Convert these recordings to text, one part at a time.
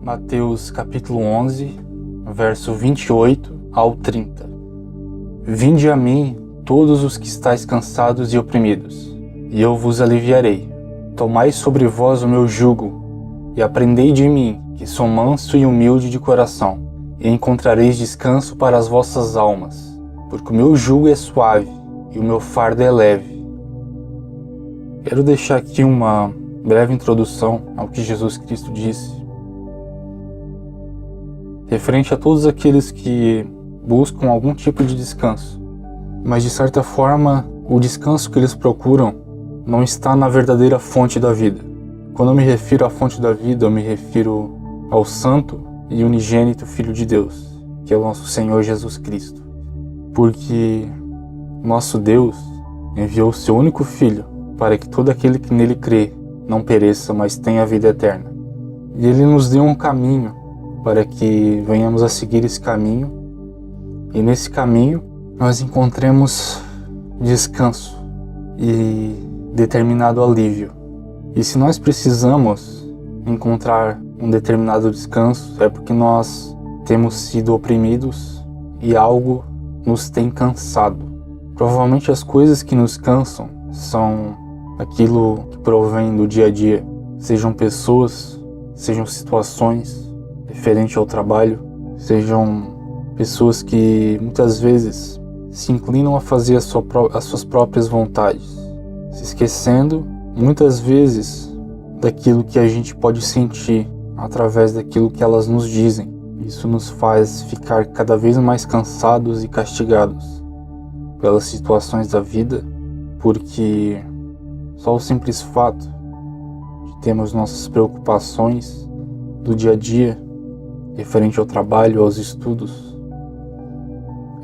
Mateus capítulo 11, verso 28 ao 30. Vinde a mim, todos os que estáis cansados e oprimidos, e eu vos aliviarei. Tomai sobre vós o meu jugo, e aprendei de mim, que sou manso e humilde de coração, e encontrareis descanso para as vossas almas, porque o meu jugo é suave, e o meu fardo é leve. Quero deixar aqui uma breve introdução ao que Jesus Cristo disse, referente a todos aqueles que buscam algum tipo de descanso, mas de certa forma o descanso que eles procuram não está na verdadeira fonte da vida. Quando eu me refiro à fonte da vida, eu me refiro ao Santo e Unigênito Filho de Deus, que é o nosso Senhor Jesus Cristo. Porque nosso Deus enviou o seu único Filho para que todo aquele que nele crê não pereça, mas tenha a vida eterna. E ele nos deu um caminho para que venhamos a seguir esse caminho, e nesse caminho nós encontremos descanso e determinado alívio. E se nós precisamos encontrar um determinado descanso, é porque nós temos sido oprimidos e algo nos tem cansado. Provavelmente as coisas que nos cansam são aquilo que provém do dia a dia, sejam pessoas, sejam situações referente ao trabalho, sejam pessoas que muitas vezes se inclinam a fazer as suas próprias vontades, se esquecendo muitas vezes daquilo que a gente pode sentir através daquilo que elas nos dizem. Isso nos faz ficar cada vez mais cansados e castigados pelas situações da vida, porque só o simples fato de termos nossas preocupações do dia a dia referente ao trabalho, aos estudos,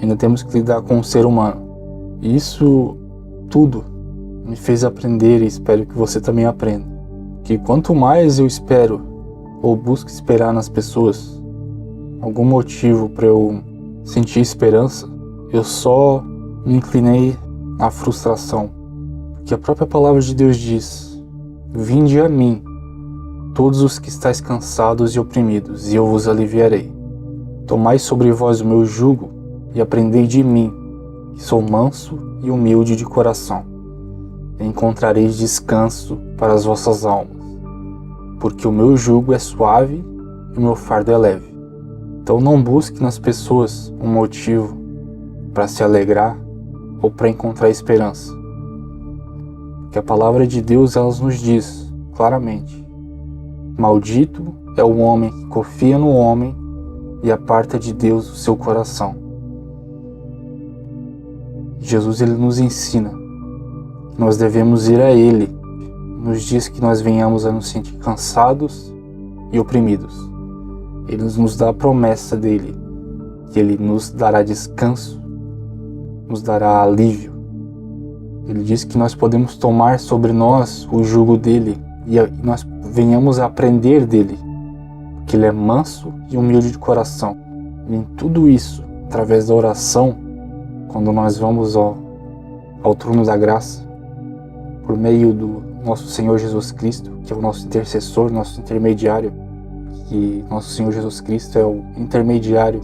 ainda temos que lidar com o ser humano. E isso tudo me fez aprender, e espero que você também aprenda, que quanto mais eu espero ou busco esperar nas pessoas algum motivo para eu sentir esperança, eu só me inclinei à frustração. Porque a própria palavra de Deus diz: vinde a mim, todos os que estáis cansados e oprimidos, e eu vos aliviarei. Tomai sobre vós o meu jugo, e aprendei de mim, que sou manso e humilde de coração, e encontrareis descanso para as vossas almas, porque o meu jugo é suave e o meu fardo é leve. Então não busque nas pessoas um motivo para se alegrar ou para encontrar esperança, porque a palavra de Deus ela nos diz claramente: maldito é o homem que confia no homem e aparta de Deus o seu coração. Jesus ele nos ensina que nós devemos ir a Ele nos dias que nós venhamos a nos sentir cansados e oprimidos. Ele nos dá a promessa dele, que Ele nos dará descanso, nos dará alívio. Ele diz que nós podemos tomar sobre nós o jugo dele e nós venhamos a aprender dele, porque ele é manso e humilde de coração. E em tudo isso, através da oração, quando nós vamos ao trono da graça, por meio do nosso Senhor Jesus Cristo, que é o nosso intercessor, nosso intermediário, que nosso Senhor Jesus Cristo é o intermediário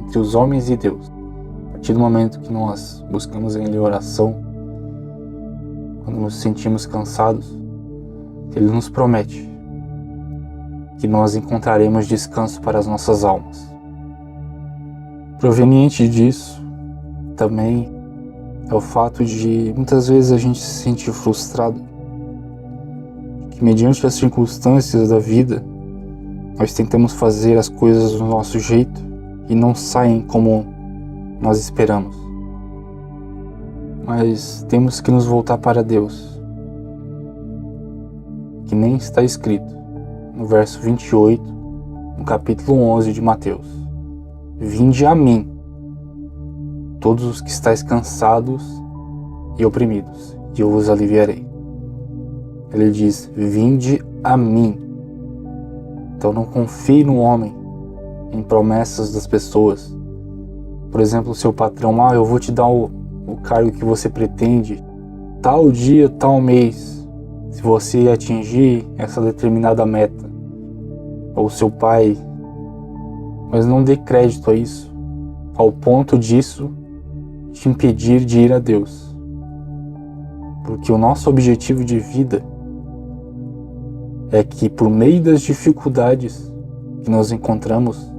entre os homens e Deus. A partir do momento que nós buscamos em Ele oração, quando nos sentimos cansados, Ele nos promete que nós encontraremos descanso para as nossas almas. Proveniente disso, também é o fato de muitas vezes a gente se sentir frustrado, que mediante as circunstâncias da vida, nós tentamos fazer as coisas do nosso jeito e não saem como nós esperamos. Mas temos que nos voltar para Deus, que nem está escrito no verso 28, no capítulo 11 de Mateus: vinde a mim, todos os que estáis cansados e oprimidos, e eu vos aliviarei. Ele diz: vinde a mim. Então não confie no homem, em promessas das pessoas. Por exemplo, o seu patrão: eu vou te dar o cargo que você pretende tal dia, tal mês, se você atingir essa determinada meta. ou seu pai, mas não dê crédito a isso, ao ponto disso te impedir de ir a Deus. Porque o nosso objetivo de vida é que, por meio das dificuldades que nós encontramos,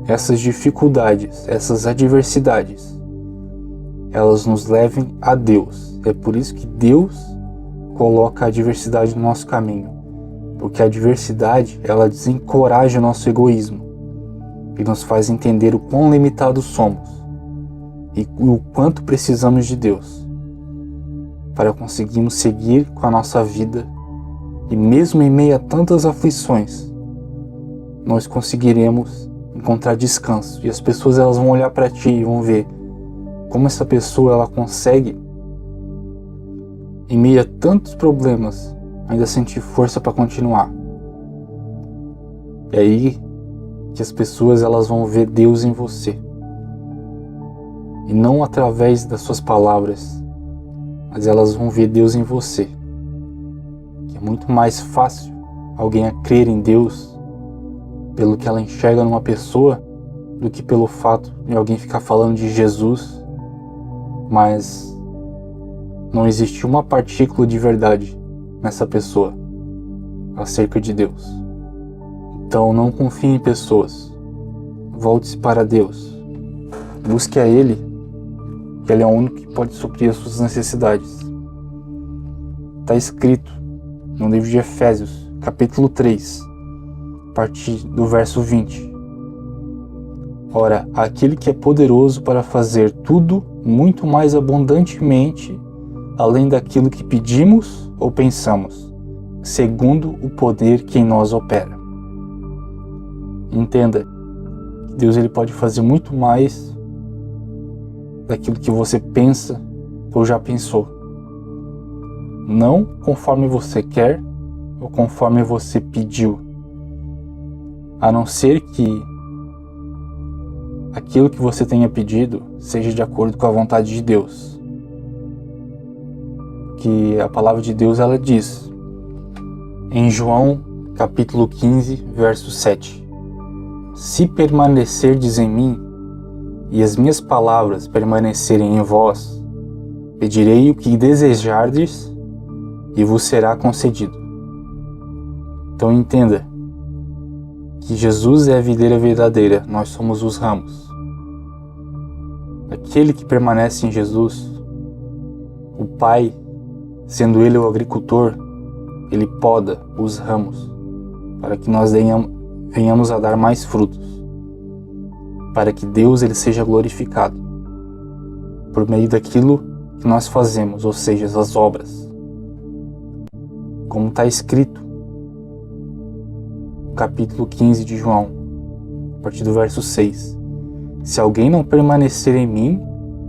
essas dificuldades, essas adversidades, elas nos levem a Deus. É por isso que Deus coloca a adversidade no nosso caminho, porque a adversidade, ela desencoraja o nosso egoísmo e nos faz entender o quão limitados somos e o quanto precisamos de Deus para conseguirmos seguir com a nossa vida. E mesmo em meio a tantas aflições, nós conseguiremos encontrar descanso. E as pessoas, elas vão olhar para ti e vão ver como essa pessoa, ela consegue, em meio a tantos problemas, ainda sentir força para continuar. É aí que as pessoas, elas vão ver Deus em você. E não através das suas palavras, mas elas vão ver Deus em você. Que é muito mais fácil alguém a crer em Deus pelo que ela enxerga numa pessoa do que pelo fato de alguém ficar falando de Jesus, mas não existe uma partícula de verdade nessa pessoa acerca de Deus. Então não confie em pessoas, volte-se para Deus, busque a Ele, que Ele é o único que pode suprir as suas necessidades. Está escrito no livro de Efésios, capítulo 3, a partir do verso 20. Ora, aquele que é poderoso para fazer tudo muito mais abundantemente, além daquilo que pedimos ou pensamos, segundo o poder que em nós opera. Entenda que Deus, ele pode fazer muito mais daquilo que você pensa ou já pensou. Não conforme você quer ou conforme você pediu, a não ser que aquilo que você tenha pedido seja de acordo com a vontade de Deus. Que a palavra de Deus, ela diz em João capítulo 15, verso 7: Se permanecerdes em mim e as minhas palavras permanecerem em vós, pedirei o que desejardes e vos será concedido. Então entenda que Jesus é a videira verdadeira, nós somos os ramos. Aquele que permanece em Jesus, o Pai, sendo Ele o agricultor, Ele poda os ramos para que nós venhamos a dar mais frutos, para que Deus, ele seja glorificado por meio daquilo que nós fazemos, ou seja, as obras. Como está escrito no capítulo 15 de João, a partir do verso 6: Se alguém não permanecer em mim,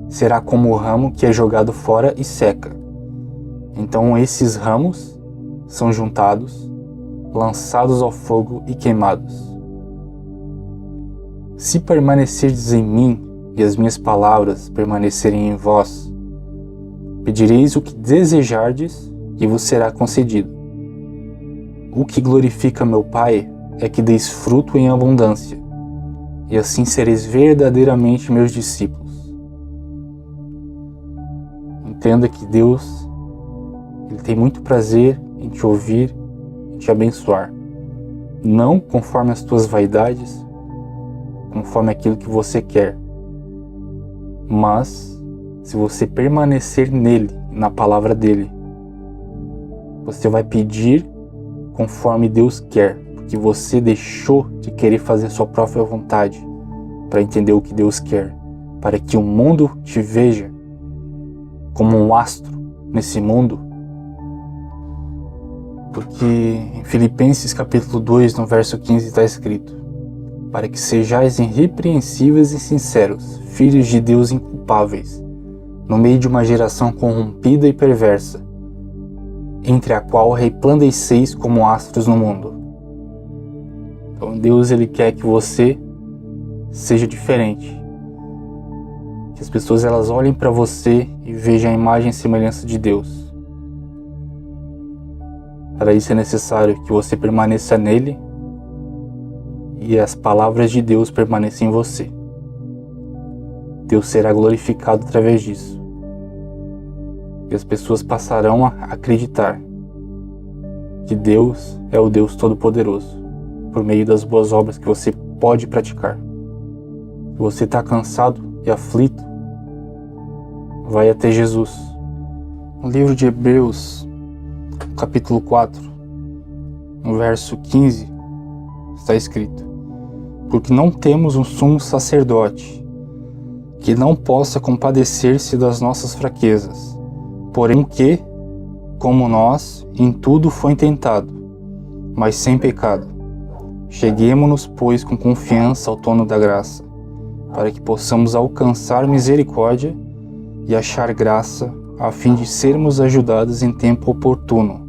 será como o ramo que é jogado fora e seca. Então esses ramos são juntados, lançados ao fogo e queimados. Se permanecerdes em mim e as minhas palavras permanecerem em vós, pedireis o que desejardes e vos será concedido. O que glorifica meu Pai é que deis fruto em abundância, e assim sereis verdadeiramente meus discípulos. Entenda que Deus, ele tem muito prazer em te ouvir, em te abençoar. Não conforme as tuas vaidades, conforme aquilo que você quer, mas se você permanecer nele, na palavra dele, você vai pedir conforme Deus quer, porque você deixou de querer fazer sua própria vontade para entender o que Deus quer, para que o mundo te veja como um astro nesse mundo. Porque em Filipenses capítulo 2, no verso 15 está escrito: para que sejais irrepreensíveis e sinceros, filhos de Deus inculpáveis, no meio de uma geração corrompida e perversa, entre a qual resplandeceis como astros no mundo. Então Deus, ele quer que você seja diferente, que as pessoas, elas olhem para você e vejam a imagem e semelhança de Deus. Para isso é necessário que você permaneça nele e as palavras de Deus permanecem em você, Deus será glorificado através disso. E as pessoas passarão a acreditar que Deus é o Deus Todo-Poderoso, por meio das boas obras que você pode praticar. Se você está cansado e aflito, vai até Jesus. No livro de Hebreus, capítulo 4, no verso 15, está escrito: porque não temos um sumo sacerdote que não possa compadecer-se das nossas fraquezas, porém que, como nós, em tudo foi tentado, mas sem pecado. Cheguemo-nos, pois, com confiança ao trono da graça, para que possamos alcançar misericórdia e achar graça, a fim de sermos ajudados em tempo oportuno.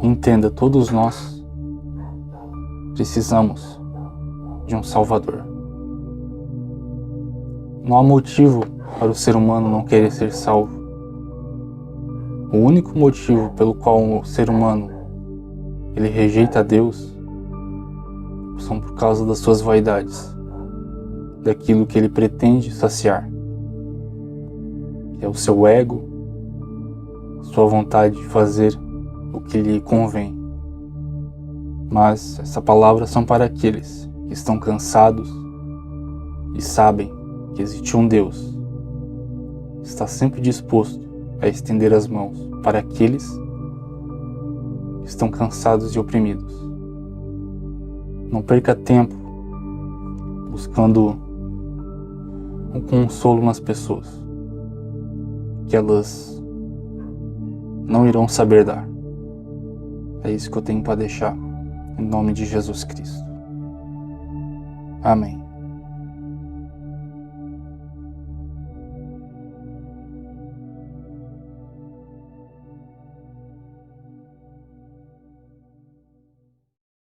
Entenda, todos nós precisamos de um Salvador. Não há motivo para o ser humano não querer ser salvo. O único motivo pelo qual o ser humano ele rejeita a Deus são por causa das suas vaidades, daquilo que ele pretende saciar, que é o seu ego, sua vontade de fazer o que lhe convém. Mas essa palavra são para aqueles que estão cansados e sabem que existe um Deus que está sempre disposto a estender as mãos para aqueles que estão cansados e oprimidos. Não perca tempo buscando um consolo nas pessoas, que elas não irão saber dar. É isso que eu tenho para deixar, em nome de Jesus Cristo. Amém.